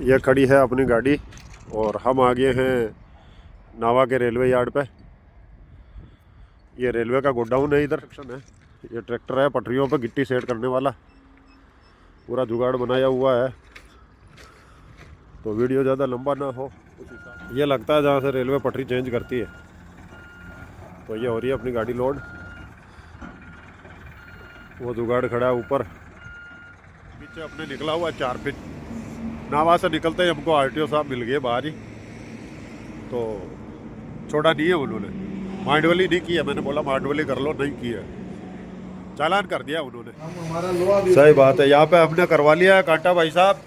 ये खड़ी है अपनी गाड़ी और हम आ गए हैं नावा के रेलवे यार्ड पे। ये रेलवे का गोडाउन है, इधर सेक्शन है। ये ट्रैक्टर है पटरियों पे गिट्टी सेट करने वाला, पूरा जुगाड़ बनाया हुआ है। तो वीडियो ज़्यादा लंबा ना हो उस हिसाब। ये लगता है जहाँ से रेलवे पटरी चेंज करती है। तो ये हो रही है अपनी गाड़ी लोड। वो जुगाड़ खड़ा है ऊपर, पीछे अपने निकला हुआ 4 फीट। नावा से निकलते ही हमको आरटीओ साहब मिल गए बाहर ही। तो छोड़ा नहीं है उन्होंने, मांडवली नहीं किया। मैंने बोला मांडवली कर लो, नहीं किया, चालान कर दिया उन्होंने। सही बात है। यहाँ पे हमने करवा लिया है कांटा भाई साहब,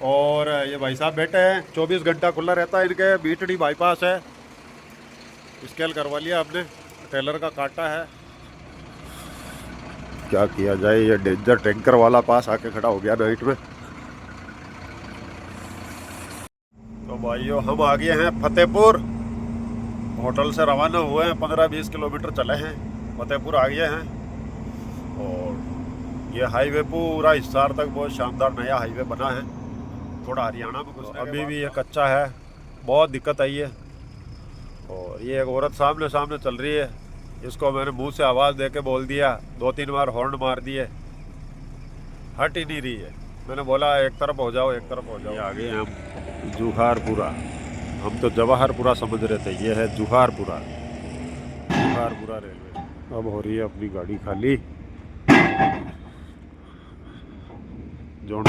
और ये भाई साहब बैठे हैं। 24 घंटा खुला रहता है इनके। बीटड़ी बाईपास है, स्केल करवा लिया हमने। टेलर का कांटा है, क्या किया जाए। ये डेंजर टैंकर वाला पास आके खड़ा हो गया नाइट में। तो भाइयों हम आ गए हैं फतेहपुर। होटल से रवाना हुए हैं, 15-20 किलोमीटर चले हैं, फतेहपुर आ गए हैं। और ये हाईवे पूरा हिसार तक बहुत शानदार नया हाईवे बना है। थोड़ा हरियाणा में घुसने अभी भी ये कच्चा है, बहुत दिक्कत आई है। और ये एक औरत सामने सामने चल रही है, इसको मैंने मुंह से आवाज़ दे के बोल दिया, 2-3 बार हॉर्न मार दिए, हट ही नहीं रही है। मैंने बोला एक तरफ हो जाओ, एक तरफ हो जाओ। आ गए हम जुहारपुरा। हम तो जवाहरपुरा समझ रहे थे, ये है जुहारपुरा। जुहारपुरा रेलवे। अब हो रही है अपनी गाड़ी खाली। जोन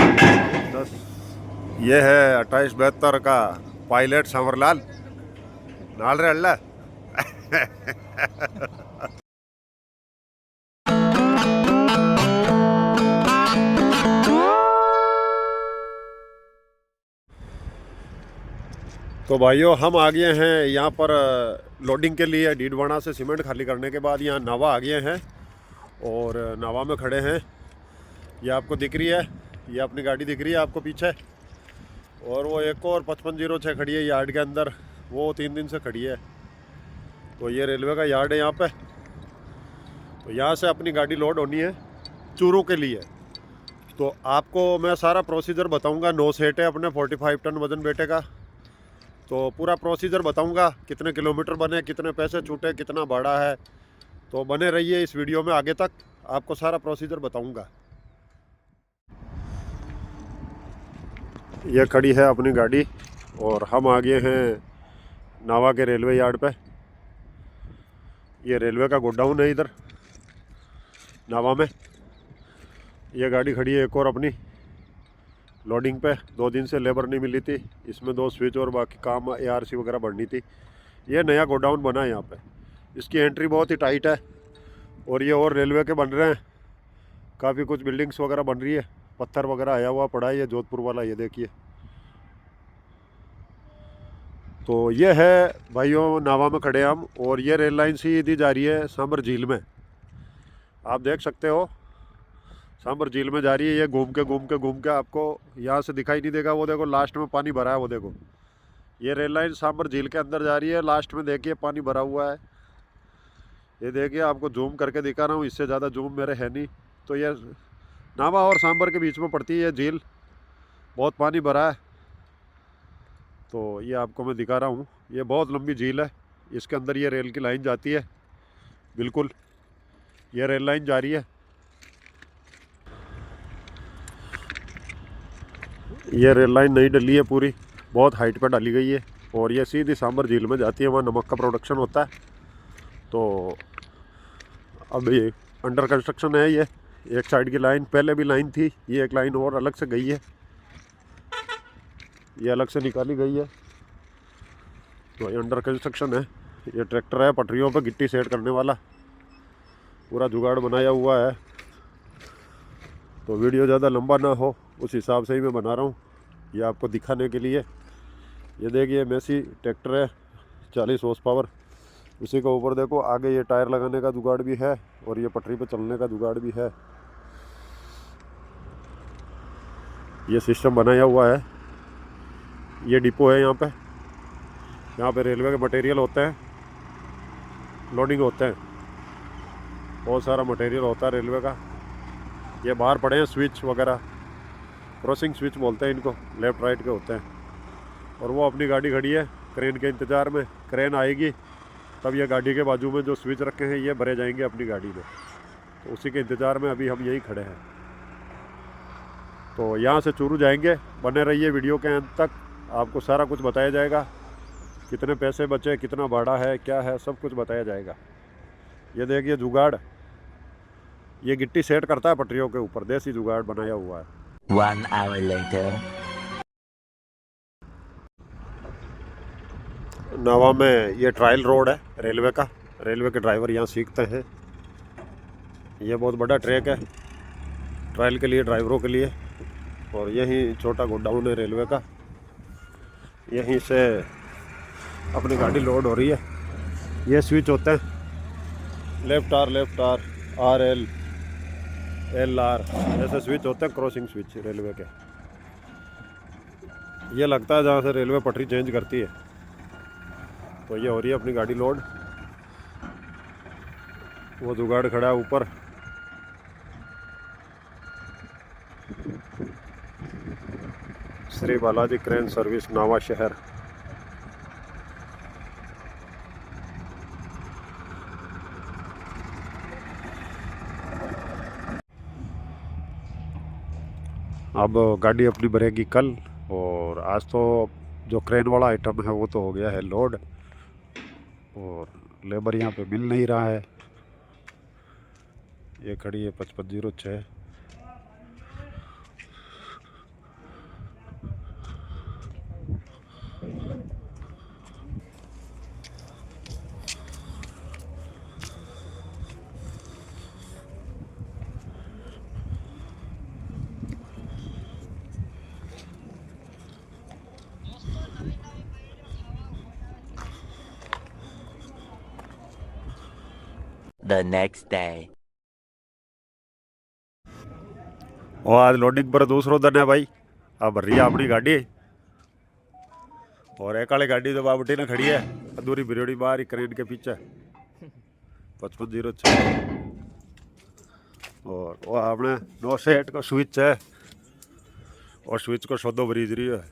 10 ये है 2872 का पायलट सांवरलाल नाल रे अल्लाह। तो भाइयों हम आ गए हैं यहाँ पर लोडिंग के लिए। डीडवाना से सीमेंट खाली करने के बाद यहाँ नावा आ गए हैं और नावा में खड़े हैं। ये आपको दिख रही है, ये अपनी गाड़ी दिख रही है आपको पीछे। और वो एक और 5506 खड़ी है यार्ड के अंदर, वो 3 दिन से खड़ी है। तो ये रेलवे का यार्ड है यहाँ पे। तो यहाँ से अपनी गाड़ी लोड होनी है चूरू के लिए। तो आपको मैं सारा प्रोसीजर बताऊँगा। 9 सेट है अपने 45 टन वजन बेटे का। तो पूरा प्रोसीजर बताऊंगा, कितने किलोमीटर बने, कितने पैसे छूटे, कितना भाड़ा है। तो बने रहिए इस वीडियो में आगे तक, आपको सारा प्रोसीजर बताऊंगा। ये खड़ी है अपनी गाड़ी और हम आ गए हैं नावा के रेलवे यार्ड पे। ये रेलवे का गोडाउन है इधर नावा में। ये गाड़ी खड़ी है एक और अपनी लोडिंग पे। 2 दिन से लेबर नहीं मिली थी, इसमें 2 स्विच और बाकी काम ARC वगैरह बढ़नी थी। ये नया गोडाउन बना है यहाँ पे। इसकी एंट्री बहुत ही टाइट है। और ये और रेलवे के बन रहे हैं, काफ़ी कुछ बिल्डिंग्स वगैरह बन रही है। पत्थर वगैरह आया हुआ पड़ा है, ये जोधपुर वाला, ये देखिए। तो ये है भाइयों नावा में खड़े हम। और ये रेल लाइन सीधी जा रही है सांबर झील में, आप देख सकते हो। सांबर झील में जा रही है ये, घूम के आपको यहाँ से दिखाई नहीं देगा। वो देखो लास्ट में पानी भरा है, वो देखो। ये रेल लाइन सांबर झील के अंदर जा रही है, लास्ट में देखिए पानी भरा हुआ है। ये देखिए, आपको जूम करके दिखा रहा हूँ, इससे ज़्यादा जूम मेरे है नहीं। तो ये नावा और सांबर के बीच में पड़ती है ये झील, बहुत पानी भरा है। तो ये आपको मैं दिखा रहा हूँ, ये बहुत लंबी झील है। इसके अंदर ये रेल की लाइन जाती है, बिल्कुल ये रेल लाइन जा रही है। ये रेल लाइन नई डली है पूरी, बहुत हाइट पर डाली गई है। और ये सीधी सांबर झील में जाती है, वहाँ नमक का प्रोडक्शन होता है। तो अब ये अंडर कंस्ट्रक्शन है। ये एक साइड की लाइन, पहले भी लाइन थी, ये एक लाइन और अलग से गई है, ये अलग से निकाली गई है। तो ये अंडर कंस्ट्रक्शन है। ये ट्रैक्टर है पटरियों पे गिट्टी सेट करने वाला, पूरा जुगाड़ बनाया हुआ है। तो वीडियो ज़्यादा लंबा ना हो उस हिसाब से ही मैं बना रहा हूँ, ये आपको दिखाने के लिए। ये देखिए मैसी ट्रैक्टर है, 40 हॉर्स पावर। उसी के ऊपर देखो आगे ये टायर लगाने का जुगाड़ भी है और ये पटरी पे चलने का जुगाड़ भी है। ये सिस्टम बनाया हुआ है। ये डिपो है यहाँ पे रेलवे के मटेरियल होते हैं, लोडिंग होते हैं, बहुत सारा मटेरियल होता है रेलवे का। ये बाहर पड़े हैं स्विच वगैरह, क्रॉसिंग स्विच बोलते हैं इनको, लेफ़्ट राइट के होते हैं। और वो अपनी गाड़ी खड़ी है क्रेन के इंतज़ार में। क्रेन आएगी तब ये गाड़ी के बाजू में जो स्विच रखे हैं ये भरे जाएंगे अपनी गाड़ी में, तो उसी के इंतज़ार में अभी हम यहीं खड़े हैं। तो यहाँ से चूरू जाएंगे, बने रहिए वीडियो के अंत तक, आपको सारा कुछ बताया जाएगा, कितने पैसे बचे, कितना भाड़ा है, क्या है, सब कुछ बताया जाएगा। ये देखिए जुगाड़, ये गिट्टी सेट करता है पटरियों के ऊपर, देसी जुगाड़ बनाया हुआ है। 1 hour later. नावा में ये ट्रायल रोड है रेलवे का, रेलवे के ड्राइवर यहाँ सीखते हैं। ये बहुत बड़ा ट्रैक है ट्रायल के लिए, ड्राइवरों के लिए। और यही छोटा गोडाउन है रेलवे का, यहीं से अपनी गाड़ी लोड हो रही है। ये स्विच होते हैं, left R, R L, L R, ऐसे स्विच होते हैं, क्रॉसिंग स्विच रेलवे के। ये लगता है जहाँ से रेलवे पटरी चेंज करती है। तो ये हो रही है अपनी गाड़ी लोड, वो जुगाड़ खड़ा है ऊपर। श्री बालाजी क्रेन सर्विस नावा शहर। अब गाड़ी अपनी भरेगी कल, और आज तो जो क्रेन वाला आइटम है वो तो हो गया है लोड, और लेबर यहाँ पे मिल नहीं रहा है। ये खड़ी है 5506। The next day. और आज लोडिंग पर दूसरो दिन है भाई। अब भर रही है अपनी गाड़ी, और एक वाली गाड़ी तो बाबूटी ने खड़ी है अधूरी बिरोड़ी बाहर ही क्रेन के पीछे 5506। और वो आपने 908 का स्विच है, और स्विच को सौदो भरीज रही है।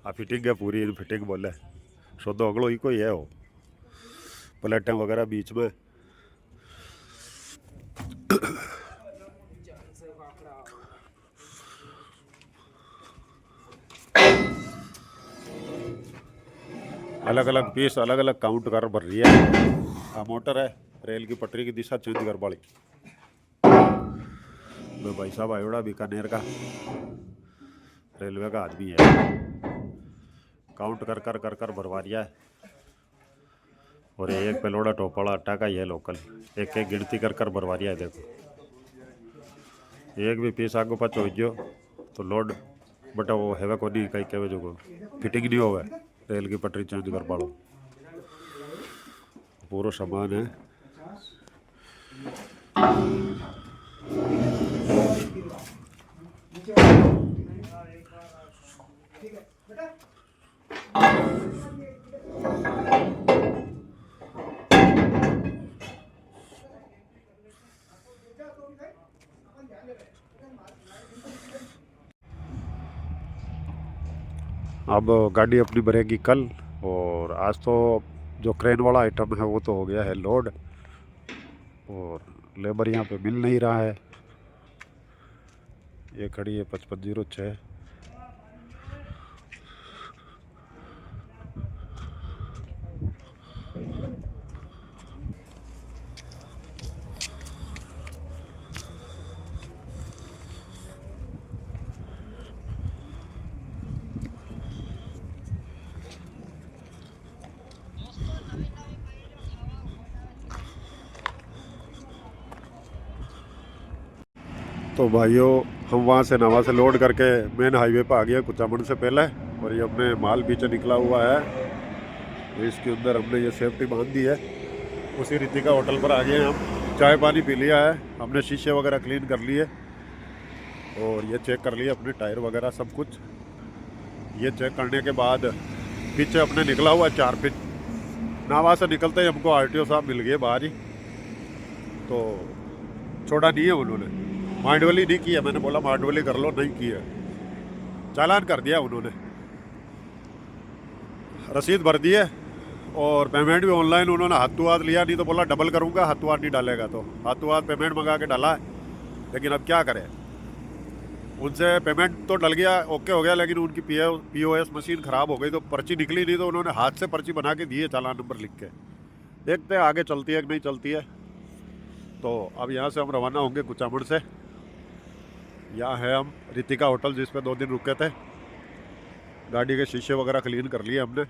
आ फिटिंग है पूरी, फिटिंग बोले सौदो अगलो ही कोई है। वो प्लेटें वगैरह बीच में। अलग अलग पीस अलग अलग काउंट कर भर रही है। आ मोटर है, रेल की पटरी की दिशा चेंज कर वाली। लो भाई साहब आयोड़ा बीकानेर का रेलवे का आदमी है, काउंट कर कर कर कर भरवा रिया है। और एक पेलोड़ा टोपाड़ा आटा का ये लोकल एक एक गिनती कर कर भरवा रिया है। देखो एक भी पीस आगो पाछो हो गयो तो लोड बटा वो हेवे को नहीं कहीं कहे जो फिटिंग नहीं होवे। रेल की पटरी चेंज कर पालो, पूरा सामान है। अब गाड़ी अपनी भरेगी कल, और आज तो जो क्रेन वाला आइटम है वो तो हो गया है लोड, और लेबर यहाँ पे मिल नहीं रहा है। ये खड़ी है 5506। तो भाइयों हम वहाँ से नावा से लोड करके मेन हाईवे पर आ गए कुचामन से पहले, और ये अपने माल पीछे निकला हुआ है। तो इसके अंदर हमने ये सेफ्टी बांध दी है। उसी रीति का होटल पर आ गए हैं हम। चाय पानी पी लिया है हमने, शीशे वगैरह क्लीन कर लिए, और ये चेक कर लिए अपने टायर वगैरह सब कुछ। ये चेक करने के बाद पीछे अपने निकला हुआ 4 फीट। नावा से निकलते ही हमको RTO साहब मिल गए बाहर ही, तो छोड़ा नहीं है उन्होंने, मांडवली नहीं किया। मैंने बोला मांडवली कर लो, नहीं किया, चालान कर दिया उन्होंने। रसीद भर दी है और पेमेंट भी ऑनलाइन उन्होंने हाथों हाथ लिया, नहीं तो बोला डबल करूँगा, हाथों हाथ नहीं डालेगा। तो हाथों हाथ पेमेंट मंगा के डाला है, लेकिन अब क्या करें। उनसे पेमेंट तो डल गया, ओके हो गया, लेकिन उनकी POS मशीन ख़राब हो गई तो पर्ची निकली नहीं, तो उन्होंने हाथ से पर्ची बना के दी है चालान नंबर लिख के। देखते हैं आगे चलती है कि नहीं चलती है। तो अब यहाँ से हम रवाना होंगे कुचामन से। यहाँ है हम रितिका होटल, जिस पे 2 दिन रुके थे। गाड़ी के शीशे वगैरह क्लीन कर लिए हमने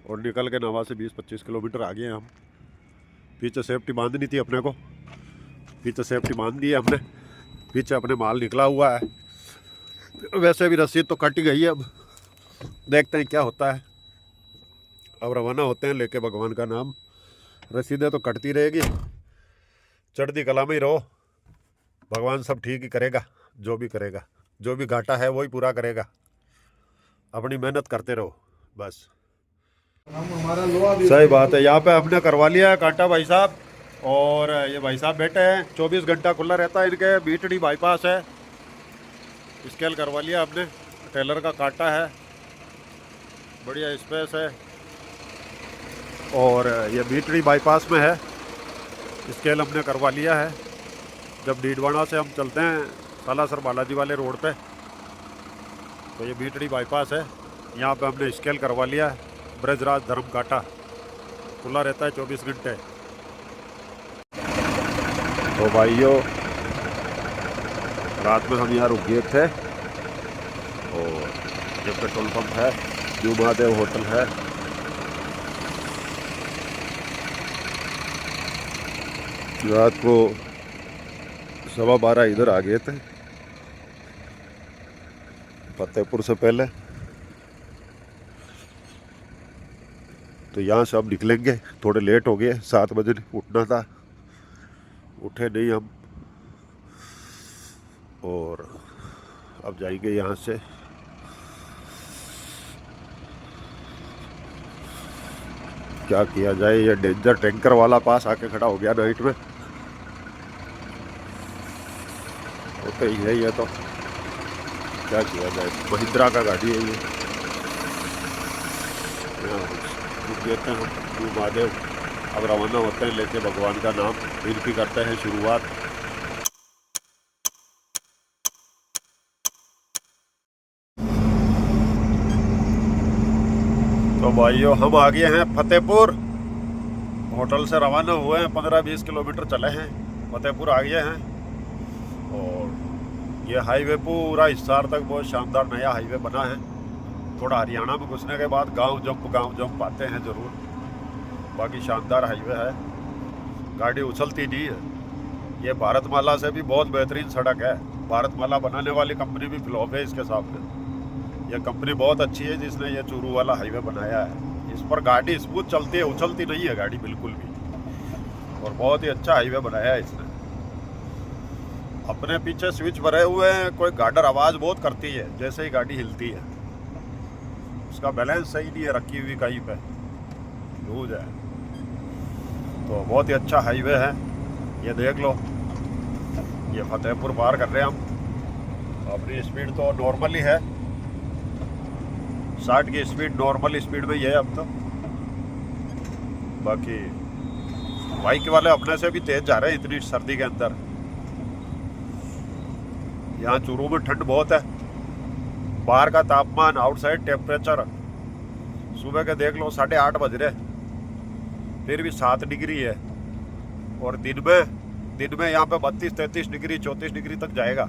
और निकल के नवा से 20-25 किलोमीटर आ गए हम। पीछे सेफ्टी बांधनी थी अपने को, पीछे सेफ्टी बांध दी है हमने। पीछे अपने माल निकला हुआ है। वैसे भी रसीद तो कट गई है, अब देखते हैं क्या होता है। अब रवाना होते हैं लेके भगवान का नाम। रसीदें तो कटती रहेगी, चढ़ती कला में ही रहो, भगवान सब ठीक ही करेगा। जो भी करेगा, जो भी घाटा है वही पूरा करेगा। अपनी मेहनत करते रहो बस। सही बात है। यहाँ पे हमने करवा लिया है कांटा भाई साहब, और ये भाई साहब बैठे हैं। 24 घंटा खुला रहता है इनके। बीटड़ी बाईपास है, स्केल करवा लिया हमने। टेलर का कांटा है, बढ़िया स्पेस है, और ये बीटड़ी बाईपास में है। स्केल हमने करवा लिया है। जब डीडवाना से हम चलते हैं सालासर बालाजी वाले रोड पे, तो ये बीटड़ी बाईपास है। यहाँ पे हमने स्केल करवा लिया है। ब्रजराज धर्म कांटा खुला रहता है 24 घंटे। तो भाइयों, रात में हम यहाँ रुक गए थे, और ये पेट्रोल पंप है, न्यू महादेव होटल है। रात को 12:15 इधर आ गए थे, फतेहपुर से पहले। तो यहाँ से हम निकलेंगे, थोड़े लेट हो गए, 7 बजे उठना था, उठे नहीं हम। और अब जाएंगे यहाँ से। क्या किया जाए, ये डेंजर टैंकर वाला पास आके खड़ा हो गया नाइट में। होते ही है ये, तो क्या किया जाए। महिंद्रा का गाड़ी है ये। देते हैं न्यू महादेव। अब रवाना होते हैं लेके भगवान का नाम। दिन की करते हैं शुरुआत। तो भाइयों, हम आ गए हैं फतेहपुर। होटल से रवाना हुए हैं, 15-20 किलोमीटर चले हैं, फतेहपुर आ गए हैं। और ये हाईवे पूरा हिसार तक बहुत शानदार नया हाईवे बना है। थोड़ा हरियाणा में घुसने के बाद गांव जंप आते हैं ज़रूर, बाकी शानदार हाईवे है। गाड़ी उछलती नहीं है। ये भारतमाला से भी बहुत बेहतरीन सड़क है। भारतमाला बनाने वाली कंपनी भी फ्लॉप है इसके सामने। ये कंपनी बहुत अच्छी है जिसने ये चूरू वाला हाईवे बनाया है। इस पर गाड़ी स्मूथ चलती है, उछलती नहीं है गाड़ी बिल्कुल भी। और बहुत ही अच्छा हाईवे बनाया है इसने। अपने पीछे स्विच भरे हुए हैं, कोई गार्डर आवाज़ बहुत करती है जैसे ही गाड़ी हिलती है। उसका बैलेंस सही नहीं है रखी हुई कहीं पे, लूज है। तो बहुत ही अच्छा हाईवे है। ये देख लो, ये फतेहपुर पार कर रहे हैं हम। अपनी स्पीड तो नॉर्मल ही है, 60 की स्पीड नॉर्मल स्पीड में ही है अब तो। बाकी बाइक वाले अपने से भी तेज जा रहे हैं इतनी सर्दी के अंदर। यहाँ चूरू में ठंड बहुत है। बाहर का तापमान, आउटसाइड टेम्परेचर सुबह के देख लो 8:30 बज रहे, फिर भी 7 डिग्री है। और दिन में यहाँ पे 32-33 डिग्री 34 डिग्री तक जाएगा।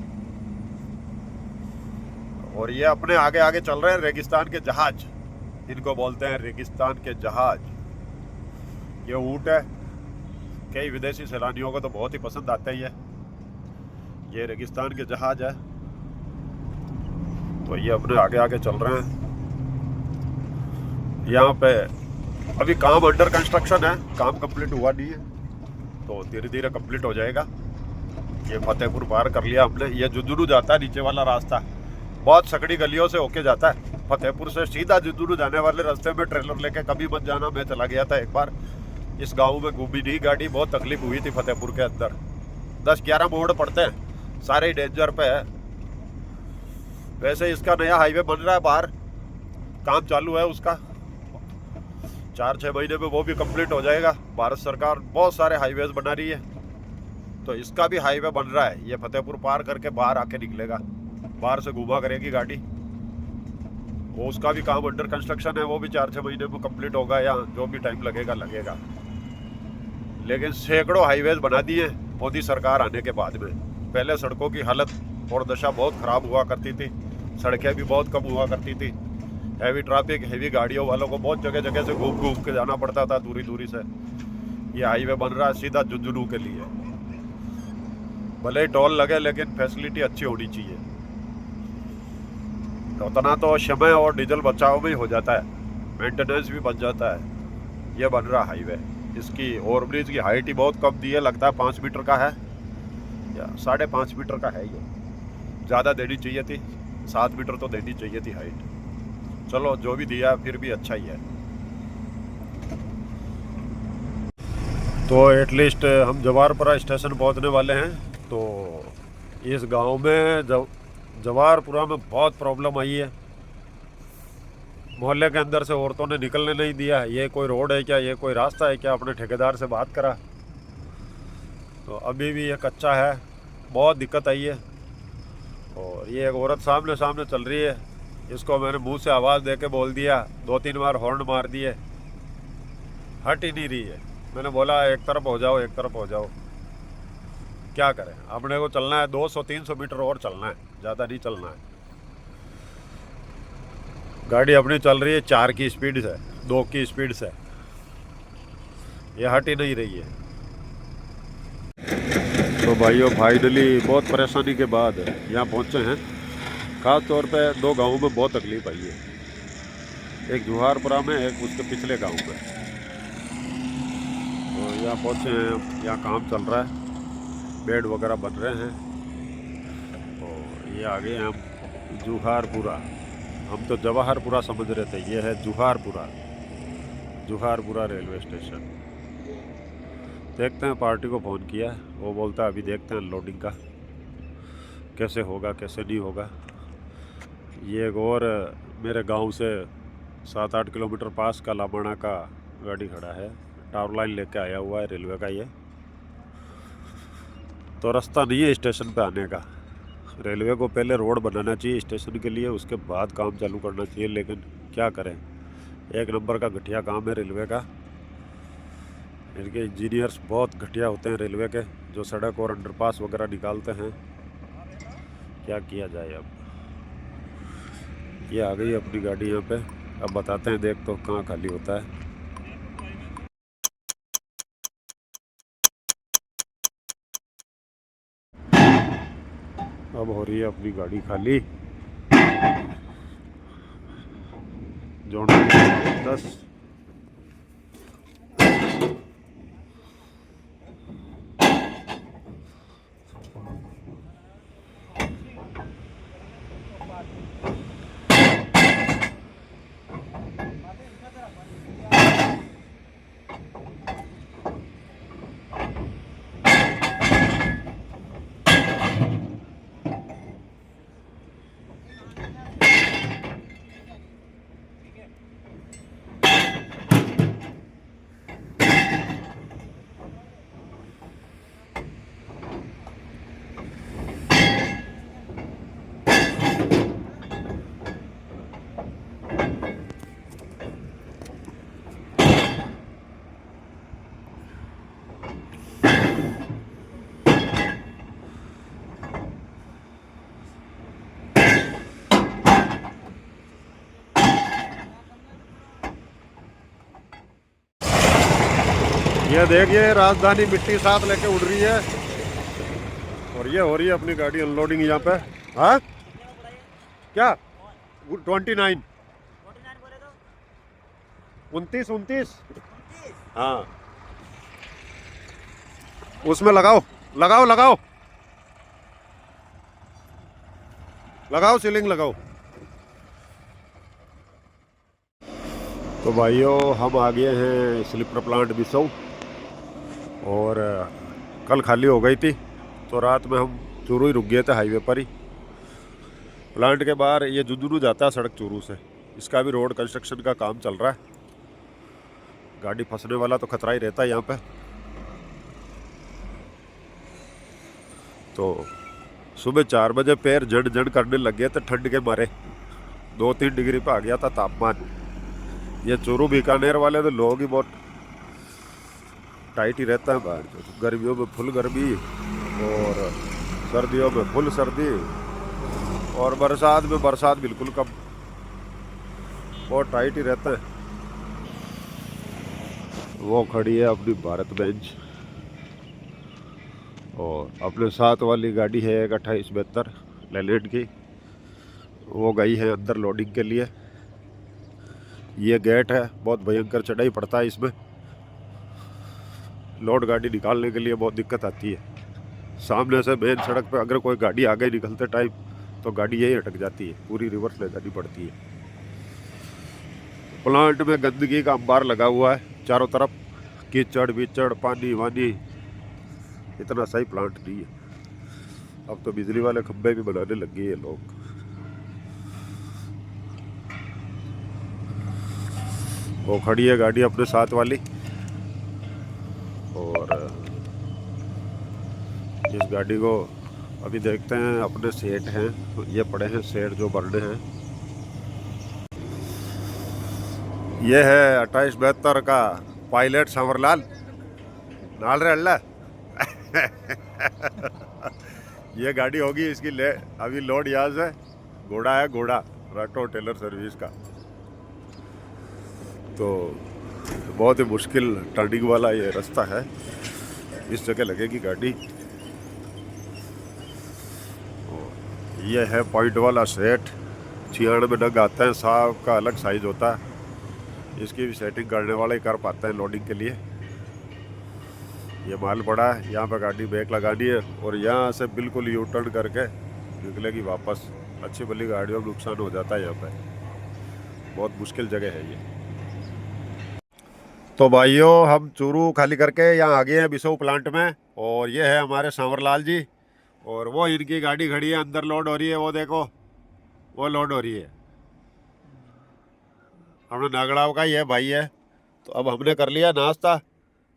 और ये अपने आगे आगे चल रहे हैं रेगिस्तान के जहाज, इनको बोलते हैं रेगिस्तान के जहाज। ये ऊँट है, कई विदेशी सैलानियों को तो बहुत ही पसंद आते हैं ये रेगिस्तान के जहाज है। तो ये अपने आगे आगे चल रहे हैं। यहाँ पे अभी काम अंडर कंस्ट्रक्शन है, काम कंप्लीट हुआ नहीं है, तो धीरे धीरे कंप्लीट हो जाएगा। ये फतेहपुर पार कर लिया हमने। ये झुंझुनू जाता है नीचे वाला रास्ता, बहुत सकड़ी गलियों से होके जाता है। फतेहपुर से सीधा झुंझुनू जाने वाले रास्ते में ट्रेलर लेके कभी मत जाना। मैं चला गया था एक बार, इस गांव में घूमी नहीं गाड़ी, बहुत तकलीफ हुई थी फतेहपुर के अंदर। 10-11 मोड़ पड़ते हैं, सारे ही डेंजर पे है। वैसे इसका नया हाईवे बन रहा है, बाहर काम चालू है उसका, 4-6 महीने में वो भी कंप्लीट हो जाएगा। भारत सरकार बहुत सारे हाईवेज बना रही है, तो इसका भी हाईवे बन रहा है। ये फतेहपुर पार करके बाहर आके निकलेगा, बाहर से घुमा करेगी गाड़ी। वो उसका भी काम अंडर कंस्ट्रक्शन है, वो भी 4-6 महीने में कंप्लीट होगा, या जो भी टाइम लगेगा लगेगा। लेकिन सैकड़ों हाईवेज बना दिए मोदी सरकार आने के बाद में। पहले सड़कों की हालत और दशा बहुत ख़राब हुआ करती थी, सड़कें भी बहुत कम हुआ करती थी। हैवी ट्रैफिक, हैवी गाड़ियों वालों को बहुत जगह जगह से घूम घूम के जाना पड़ता था, दूरी दूरी से। ये हाईवे बन रहा है सीधा झुंझुनू के लिए। भले ही टोल लगे, लेकिन फैसिलिटी अच्छी होनी चाहिए। तो उतना तो समय और डीजल बचाव में ही हो जाता है, मेंटेनेंस भी बन जाता है। ये बन रहा हाईवे। इसकी ओवरब्रिज की हाइट ही बहुत कम दी है, लगता है 5 मीटर का है या 5.5 मीटर का है। ये ज़्यादा देनी चाहिए थी, 7 मीटर तो देनी चाहिए थी हाइट। चलो जो भी दिया फिर भी अच्छा ही है। तो एटलीस्ट हम जवाहरपुरा स्टेशन पहुंचने वाले हैं। तो इस गांव में जवाहरपुरा में बहुत प्रॉब्लम आई है। मोहल्ले के अंदर से औरतों ने निकलने नहीं दिया। ये कोई रोड है क्या, ये कोई रास्ता है क्या? अपने ठेकेदार से बात करा तो अभी भी ये कच्चा है, बहुत दिक्कत आई है। और ये एक औरत सामने सामने चल रही है, इसको मैंने मुंह से आवाज़ दे के बोल दिया, 2-3 बार हॉर्न मार दिए, हट ही नहीं रही है। मैंने बोला एक तरफ हो जाओ, एक तरफ हो जाओ। क्या करें, अपने को चलना है 200-300 मीटर और चलना है, ज़्यादा नहीं चलना है। गाड़ी अपनी चल रही है 4 की स्पीड से, 2 की स्पीड से, ये हट ही नहीं रही है। तो भाइयों फाइनली बहुत परेशानी के बाद यहाँ पहुँचे हैं। ख़ास तौर पे 2 गाँवों में बहुत तकलीफ आई है, एक जवाहरपुरा में, एक उसके पिछले गांव में। तो यहाँ पहुँचे हैं, यहाँ काम चल रहा है, बेड वगैरह बन रहे हैं। और ये आगे हम जवाहरपुरा, हम तो जवाहरपुरा समझ रहे थे, ये है जवाहरपुरा, जवाहरपुरा रेलवे स्टेशन। देखते हैं, पार्टी को फ़ोन किया, वो बोलता है अभी देखते हैं लोडिंग का कैसे होगा कैसे नहीं होगा। ये एक और मेरे गांव से 7-8 किलोमीटर पास का लामाणा का गाड़ी खड़ा है, टावर लाइन लेके आया हुआ है रेलवे का। ये तो रास्ता नहीं है स्टेशन पे आने का। रेलवे को पहले रोड बनाना चाहिए स्टेशन के लिए, उसके बाद काम चालू करना चाहिए। लेकिन क्या करें, एक नंबर का घटिया काम है रेलवे का। इनके इंजीनियर्स बहुत घटिया होते हैं रेलवे के, जो सड़क और अंडरपास वगैरह निकालते हैं। क्या किया जाए अब। ये आ गई अपनी गाड़ी यहाँ पे, अब बताते हैं, देख तो कहाँ खाली होता है। अब हो रही है अपनी गाड़ी खाली। जोड़ 10 ये देखिए राजधानी मिट्टी साथ लेके उड़ रही है। और ये हो रही है अपनी गाड़ी अनलोडिंग यहाँ पे। हाँ क्या 29 29 हाँ, उसमें लगाओ लगाओ लगाओ लगाओ, सीलिंग लगाओ। तो भाइयों हम आ गए हैं स्लीपर प्लांट बिसौ। और कल खाली हो गई थी, तो रात में हम चूरू ही रुक गए थे, हाईवे पर ही। प्लांट के बाहर ये झुंझुनू जाता है सड़क चूरू से, इसका भी रोड कंस्ट्रक्शन का काम चल रहा है। गाड़ी फंसने वाला तो खतरा ही रहता है यहाँ पे। तो सुबह 4 बजे पैर जड़ जड़ करने लग गए थे ठंड के मारे, 2-3 डिग्री पे आ गया था तापमान। ये चूरू बीकानेर वाले तो लोग ही बहुत टाइट ही रहता है बाहर, गर्मियों में फुल गर्मी और सर्दियों में फुल सर्दी और बरसात में बरसात बिल्कुल कम, बहुत टाइट ही रहता है। वो खड़ी है अपनी भारत बेंच और अपने साथ वाली गाड़ी है एक 2872 लेलैंड की, वो गई है अंदर लोडिंग के लिए। ये गेट है, बहुत भयंकर चढ़ाई पड़ता है इसमें, लोड गाड़ी निकालने के लिए बहुत दिक्कत आती है। सामने से मेन सड़क पे अगर कोई गाड़ी आगे निकलते टाइम तो गाड़ी यही अटक जाती है, पूरी रिवर्स ले जानी पड़ती है। प्लांट में गंदगी का अंबार लगा हुआ है चारों तरफ, कीचड़ बीचड़ पानी वानी, इतना सही प्लांट नहीं है। अब तो बिजली वाले खंभे भी बनाने लग गए हैं लोग। वो खड़ी है गाड़ी अपने साथ वाली और इस गाड़ी को अभी देखते हैं अपने सेट हैं, तो ये पड़े हैं सेट जो भरने हैं। ये है 2872 का पायलट सांवरलाल नाल रे अल्लाह। ये गाड़ी होगी इसकी अभी लोड यहाँ से घोड़ा है, घोड़ा राठौर टेलर सर्विस का। तो बहुत ही मुश्किल टर्निंग वाला ये रास्ता है, इस जगह लगेगी गाड़ी। ये है पॉइंट वाला सेट, 96 नग आता है, साफ का अलग साइज होता है, इसकी भी सेटिंग करने वाले ही कर पाते हैं लोडिंग के लिए। ये माल पड़ा है, यहाँ पे गाड़ी ब्रेक लगानी है और यहाँ से बिल्कुल यू टर्न करके निकलेगी वापस। अच्छी भली गाड़ियों में नुकसान हो जाता है यहाँ पे, बहुत मुश्किल जगह है ये। तो भाइयों हम चूरू खाली करके यहाँ आ गए हैं बिसौ प्लांट में और ये है हमारे सांवरलाल जी और वो इनकी गाड़ी खड़ी है, अंदर लोड हो रही है, वो देखो वो लोड हो रही है। हमने नागड़ाव का ये भाई है। तो अब हमने कर लिया नाश्ता,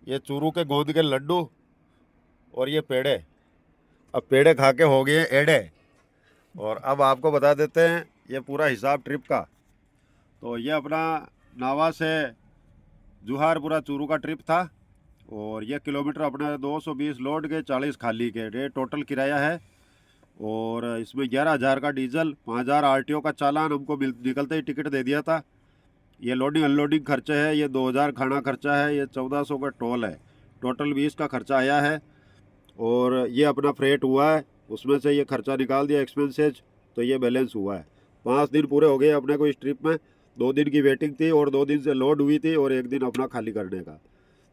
ये चूरू के गोंद के लड्डू और ये पेड़े। अब पेड़े खा के हो गए एड़े और अब आपको बता देते हैं ये पूरा हिसाब ट्रिप का। तो ये अपना नावा से जुहारपुरा चूरू का ट्रिप था और ये किलोमीटर अपने 220 लोड के 40 खाली के, ये टोटल किराया है। और इसमें 11,000 का डीजल, 5,000 आरटीओ का चालान हमको निकलते ही टिकट दे दिया था। ये लोडिंग अनलोडिंग खर्चे है, ये 2,000 खाना खर्चा है, ये 1,400 का टोल है, टोटल 20 का खर्चा आया है। और ये अपना फ्रेट हुआ है, उसमें से ये खर्चा निकाल दिया एक्सपेंसेज, तो ये बैलेंस हुआ है। 5 दिन पूरे हो गए अपने को इस ट्रिप में, 2 दिन की वेटिंग थी और 2 दिन से लोड हुई थी और 1 दिन अपना खाली करने का।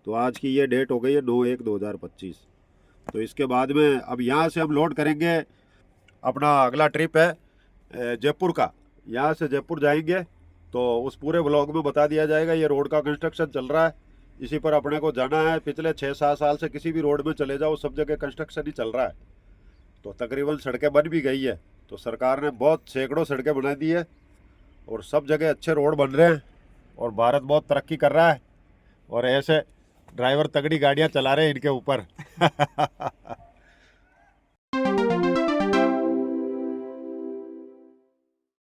तो आज की ये डेट हो गई है 9/1/2025। तो इसके बाद में अब यहाँ से हम लोड करेंगे, अपना अगला ट्रिप है जयपुर का, यहाँ से जयपुर जाएंगे। तो उस पूरे ब्लॉग में बता दिया जाएगा। ये रोड का कंस्ट्रक्शन चल रहा है, इसी पर अपने को जाना है। पिछले 6-7 साल से किसी भी रोड में चले जाओ सब जगह कंस्ट्रक्शन ही चल रहा है। तो तकरीबन सड़कें बन भी गई है, तो सरकार ने बहुत सैकड़ों सड़कें बना दी है और सब जगह अच्छे रोड बन रहे हैं और भारत बहुत तरक्की कर रहा है और ऐसे ड्राइवर तगड़ी गाड़ियाँ चला रहे हैं इनके ऊपर।